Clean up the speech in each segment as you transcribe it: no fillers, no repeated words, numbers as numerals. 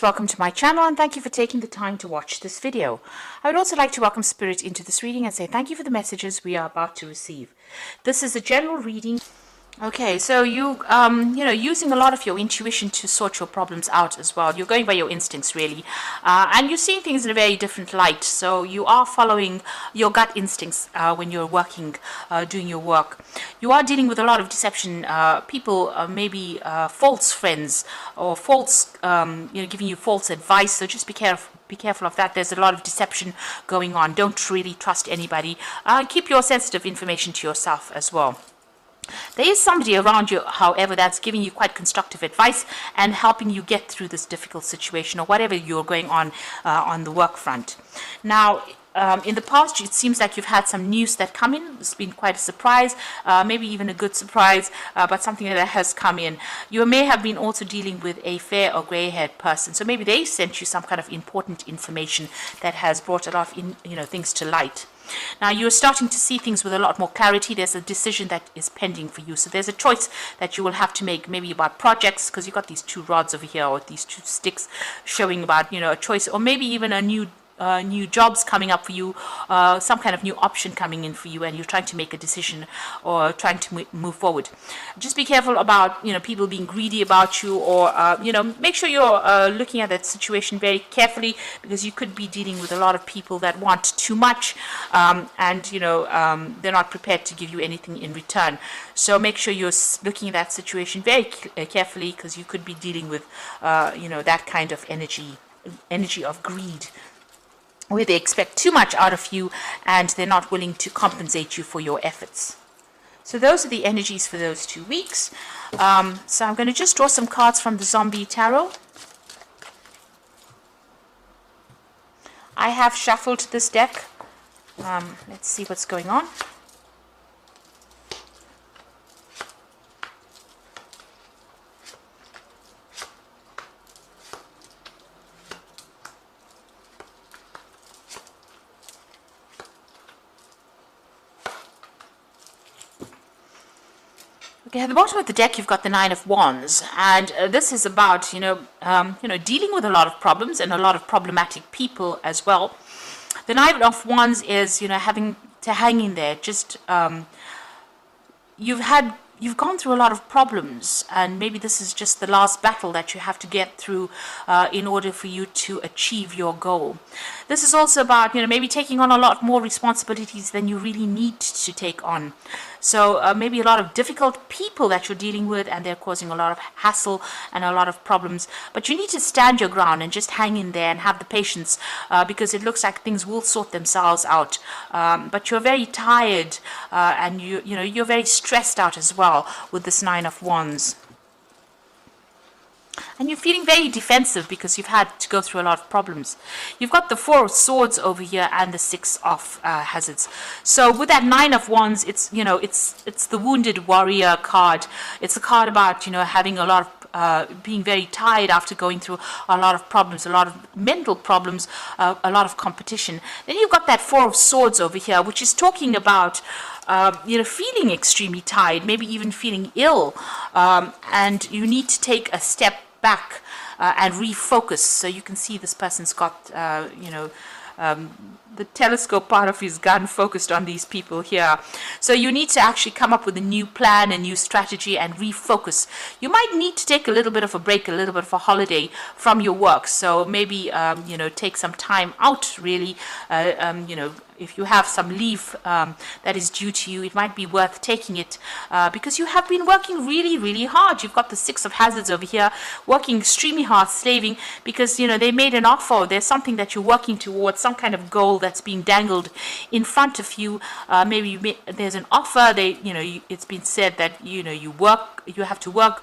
Welcome to my channel and thank you for taking the time to watch this video. I would also like to welcome Spirit into this reading and say thank you for the messages we are about to receive. This is a general reading. Okay, so using a lot of your intuition to sort your problems out as well. You're going by your instincts, really. And you're seeing things in a very different light. So you are following your gut instincts when you're working, doing your work. You are dealing with a lot of deception. People, maybe false friends or false, giving you false advice. So just be careful. Be careful of that. There's a lot of deception going on. Don't really trust anybody. Keep your sensitive information to yourself as well. There is somebody around you, however, that's giving you quite constructive advice and helping you get through this difficult situation or whatever you're going on the work front. Now, in the past, it seems like you've had some news that come in. It's been quite a surprise, maybe even a good surprise, but something that has come in. You may have been also dealing with a fair or gray-haired person, so maybe they sent you some kind of important information that has brought a lot of things to light. Now you're starting to see things with a lot more clarity. There's a decision that is pending for you. So there's a choice that you will have to make, maybe about projects, because you've got these two rods over here or these two sticks showing about, a choice, or maybe even a new jobs coming up for you, some kind of new option coming in for you, and you're trying to make a decision or trying to move forward. Just be careful about people being greedy about you, or make sure you're looking at that situation very carefully, because you could be dealing with a lot of people that want too much, and they're not prepared to give you anything in return. So make sure you're looking at that situation very carefully, because you could be dealing with that kind of energy of greed, where they expect too much out of you and they're not willing to compensate you for your efforts. So those are the energies for those 2 weeks. So I'm going to just draw some cards from the Zombie Tarot. I have shuffled this deck. Let's see what's going on. Okay, at the bottom of the deck, you've got the Nine of Wands, and this is about, dealing with a lot of problems and a lot of problematic people as well. The Nine of Wands is, having to hang in there. Just you've gone through a lot of problems, and maybe this is just the last battle that you have to get through in order for you to achieve your goal. This is also about, maybe taking on a lot more responsibilities than you really need to take on. So maybe a lot of difficult people that you're dealing with, and they're causing a lot of hassle and a lot of problems. But you need to stand your ground and just hang in there and have the patience, because it looks like things will sort themselves out. But you're very tired, and you're very stressed out as well with this Nine of Wands. And you're feeling very defensive because you've had to go through a lot of problems. You've got the Four of Swords over here and the Six of Hazards. So with that Nine of Wands, it's the Wounded Warrior card. It's a card about having a lot of being very tired after going through a lot of problems, a lot of mental problems, a lot of competition. Then you've got that Four of Swords over here, which is talking about feeling extremely tired, maybe even feeling ill, and you need to take a step back and refocus. So you can see this person's got the telescope part of his gun focused on these people here. So you need to actually come up with a new plan, a new strategy, and refocus. You might need to take a little bit of a break, a little bit of a holiday from your work. So maybe take some time out, really. If you have some leave that is due to you, it might be worth taking it, because you have been working really, really hard. You've got the Six of Hazards over here, working extremely hard, slaving, because they made an offer. There's something that you're working towards, some kind of goal that's being dangled in front of you. Maybe there's an offer. It's been said that you have to work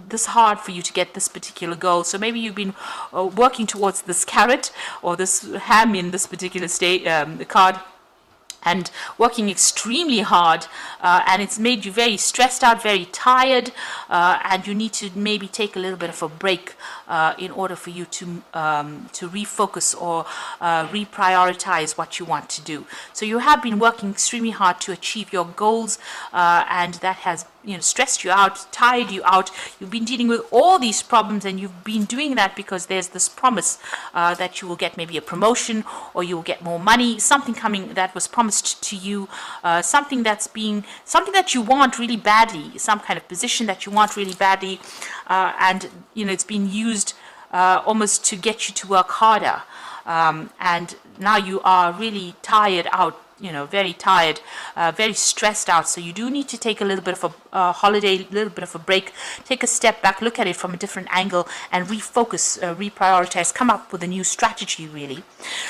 this hard for you to get this particular goal. So maybe you've been working towards this carrot or this ham in this particular card, and working extremely hard, and it's made you very stressed out, very tired, and you need to maybe take a little bit of a break in order for you to refocus or reprioritize what you want to do. So you have been working extremely hard to achieve your goals, and that has stressed you out, tired you out. You've been dealing with all these problems, and you've been doing that because there's this promise that you will get maybe a promotion, or you will get more money, something coming that was promised to you, something that you want really badly, some kind of position that you want really badly, and it's been used almost to get you to work harder, and now you are really tired out, very tired, very stressed out. So you do need to take a little bit of a holiday, a little bit of a break, take a step back, look at it from a different angle, and refocus, reprioritize, come up with a new strategy, really.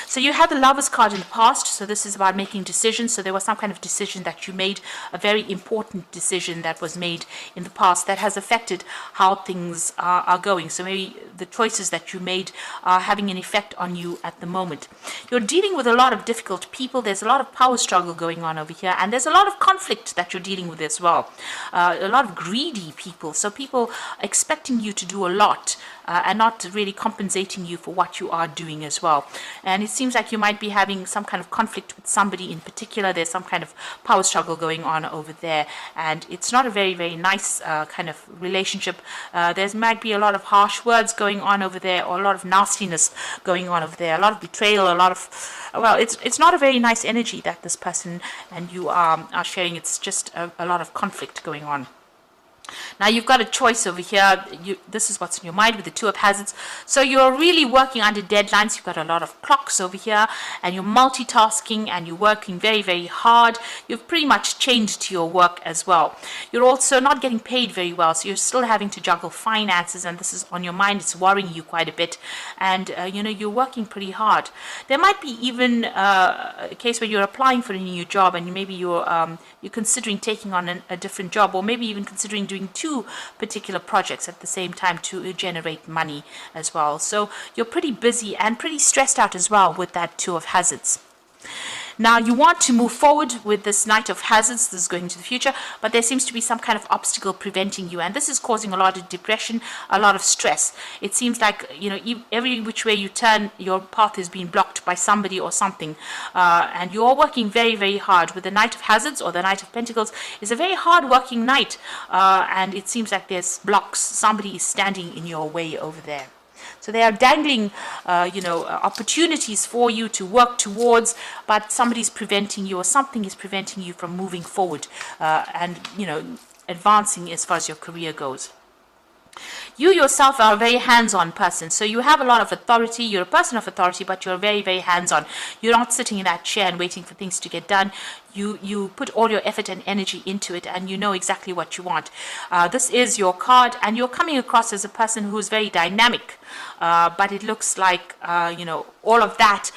So you had the Lovers card in the past, so this is about making decisions. So there was some kind of decision that you made, a very important decision that was made in the past that has affected how things are going. So maybe the choices that you made are having an effect on you at the moment. You're dealing with a lot of difficult people. There's a lot of power struggle going on over here, and there's a lot of conflict that you're dealing with as well. A lot of greedy people, so people expecting you to do a lot and not really compensating you for what you are doing as well. And it seems like you might be having some kind of conflict with somebody in particular. There's some kind of power struggle going on over there, and it's not a very, very nice kind of relationship. There might be a lot of harsh words going on over there, or a lot of nastiness going on over there, a lot of betrayal, a lot of, well, it's not a very nice energy that this person and you are sharing. It's just a lot of conflict going on. Now you've got a choice over here. This is what's in your mind with the Two of Hazards. So you're really working under deadlines. You've got a lot of clocks over here, and you're multitasking, and you're working very, very hard. You've pretty much chained to your work as well. You're also not getting paid very well, so you're still having to juggle finances, and this is on your mind. It's worrying you quite a bit, and you're working pretty hard. There might be even a case where you're applying for a new job, and maybe you're considering taking on a different job, or maybe even considering doing two particular projects at the same time to generate money as well. So you're pretty busy and pretty stressed out as well with that Two of Hazards. Now you want to move forward with this Knight of Hazards. This is going into the future, but there seems to be some kind of obstacle preventing you, and this is causing a lot of depression, a lot of stress. It seems like every which way you turn, your path is being blocked by somebody or something, and you're working very, very hard. With the Knight of Hazards or the Knight of Pentacles, is a very hard working knight, and it seems like there's blocks. Somebody is standing in your way over there. So they are dangling, opportunities for you to work towards, but somebody's preventing you, or something is preventing you from moving forward and advancing as far as your career goes. You yourself are a very hands-on person, so you have a lot of authority. You're a person of authority, but you're very, very hands-on. You're not sitting in that chair and waiting for things to get done. You put all your effort and energy into it, and you know exactly what you want. This is your card, and you're coming across as a person who's very dynamic, but it looks like, all of that,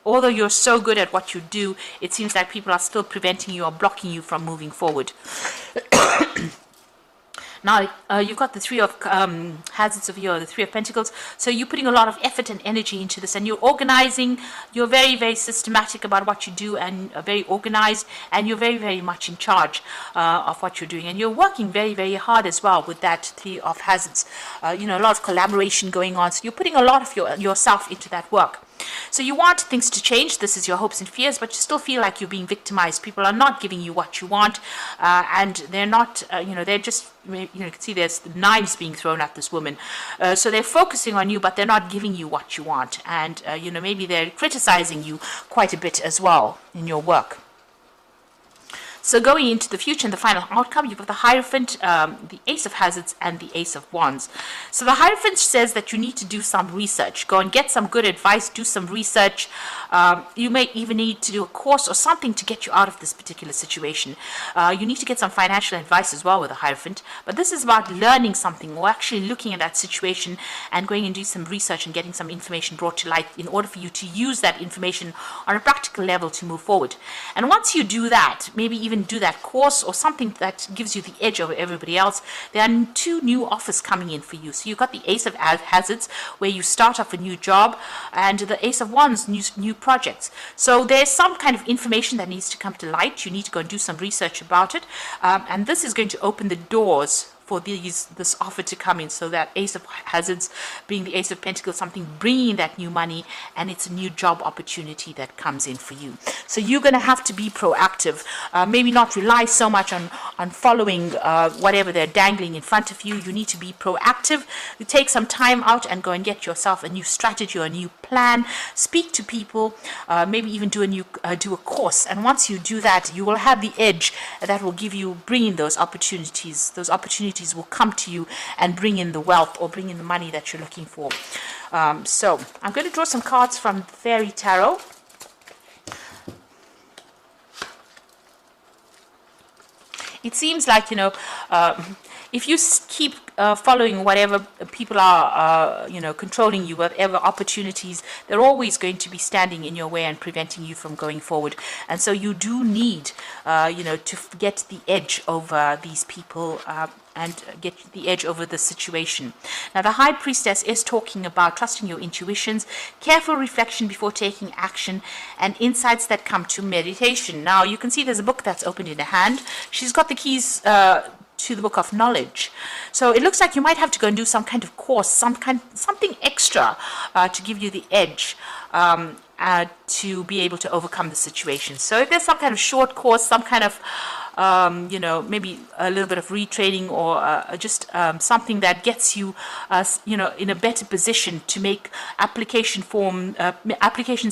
although you're so good at what you do, it seems like people are still preventing you or blocking you from moving forward. Now, you've got the Three of Hazards over here, the Three of Pentacles. So you're putting a lot of effort and energy into this, and you're organizing. You're very, very systematic about what you do, and very organized, and you're very, very much in charge of what you're doing. And you're working very, very hard as well with that Three of Hazards. A lot of collaboration going on. So you're putting a lot of yourself into that work. So you want things to change. This is your hopes and fears, but you still feel like you're being victimized. People are not giving you what you want, and they're not, they're just, you can see there's knives being thrown at this woman. So they're focusing on you, but they're not giving you what you want. And, maybe they're criticizing you quite a bit as well in your work. So going into the future and the final outcome, you've got the Hierophant, the Ace of Hazards, and the Ace of Wands. So the Hierophant says that you need to do some research. Go and get some good advice, do some research. You may even need to do a course or something to get you out of this particular situation. You need to get some financial advice as well with the Hierophant. But this is about learning something, or actually looking at that situation and going and do some research and getting some information brought to light in order for you to use that information on a practical level to move forward. And once you do that, maybe even do that course or something that gives you the edge over everybody else, there are two new offers coming in for you. So you've got the Ace of Hazards, where you start off a new job, and the Ace of Wands, new projects. So there's some kind of information that needs to come to light. You need to go and do some research about it, and this is going to open the doors for this offer to come in. So that Ace of Hazards being the Ace of Pentacles, something bringing that new money, and it's a new job opportunity that comes in for you. So you're going to have to be proactive, maybe not rely so much on following whatever they're dangling in front of you. You need to be proactive. You take some time out and go and get yourself a new strategy or a new plan. Speak to people, maybe even do a course. And once you do that, you will have the edge that will bring in those opportunities. Those opportunities will come to you and bring in the wealth or bring in the money that you're looking for. So I'm going to draw some cards from Fairy Tarot. It seems like, if you keep following whatever people are, controlling you, whatever opportunities, they're always going to be standing in your way and preventing you from going forward. And so you do need, to get the edge over these people and get the edge over the situation. Now, the High Priestess is talking about trusting your intuitions, careful reflection before taking action, and insights that come to meditation. Now, you can see there's a book that's opened in her hand. She's got the keys to the book of knowledge. So it looks like you might have to go and do some kind of course, something extra to give you the edge to be able to overcome the situation. So if there's some kind of short course, some kind of maybe a little bit of retraining or just something that gets you, in a better position to make applications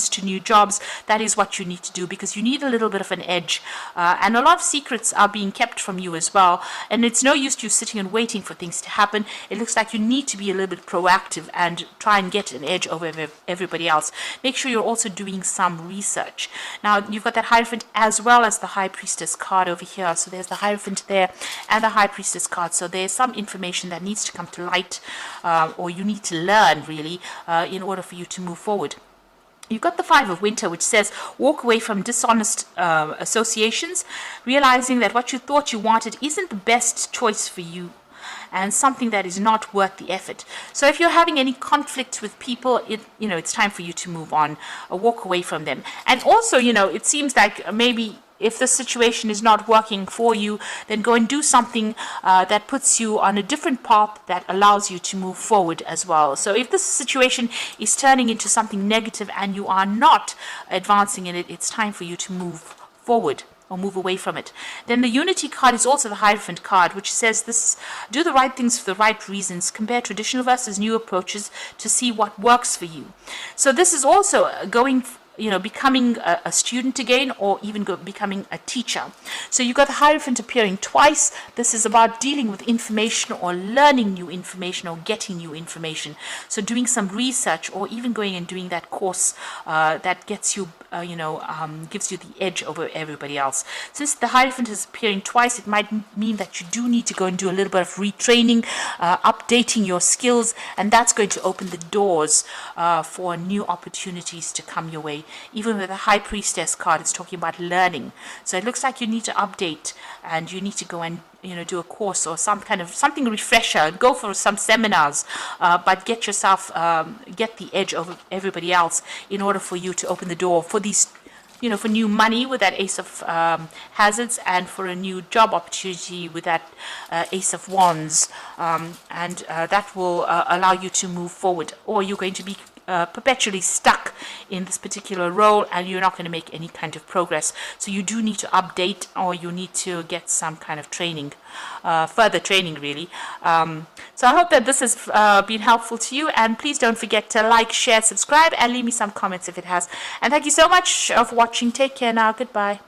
to new jobs, that is what you need to do, because you need a little bit of an edge. And a lot of secrets are being kept from you as well. And it's no use you sitting and waiting for things to happen. It looks like you need to be a little bit proactive and try and get an edge over everybody else. Make sure you're also doing some research. Now, you've got that Hierophant as well as the High Priestess card over here. So there's the Hierophant there and the High Priestess card. So there's some information that needs to come to light, or you need to learn really, in order for you to move forward. You've got the Five of Winter, which says walk away from dishonest associations, realizing that what you thought you wanted isn't the best choice for you, and something that is not worth the effort. So if you're having any conflict with people, it's time for you to move on, walk away from them. And also, it seems like maybe if the situation is not working for you, then go and do something that puts you on a different path that allows you to move forward as well. So if this situation is turning into something negative and you are not advancing in it, it's time for you to move forward or move away from it. Then the Unity card is also the Hierophant card, which says this: do the right things for the right reasons, compare traditional versus new approaches to see what works for you. So this is also becoming a student again, or even becoming a teacher. So you've got the Hierophant appearing twice. This is about dealing with information or learning new information or getting new information. So doing some research or even going and doing that course that gets you, gives you the edge over everybody else. Since the Hierophant is appearing twice, it might mean that you do need to go and do a little bit of retraining, updating your skills, and that's going to open the doors for new opportunities to come your way. Even with the High Priestess card, it's talking about learning. So it looks like you need to update and you need to go and do a course or something refresher. Go for some seminars, but get yourself get the edge over everybody else in order for you to open the door for these, for new money with that Ace of Hazards, and for a new job opportunity with that Ace of Wands, and that will allow you to move forward. Or you're going to be perpetually stuck in this particular role and you're not going to make any kind of progress. So you do need to update, or you need to get some kind of training, further training really. So I hope that this has been helpful to you, and please don't forget to like, share, subscribe, and leave me some comments if it has. And thank you so much for watching. Take care now. Goodbye.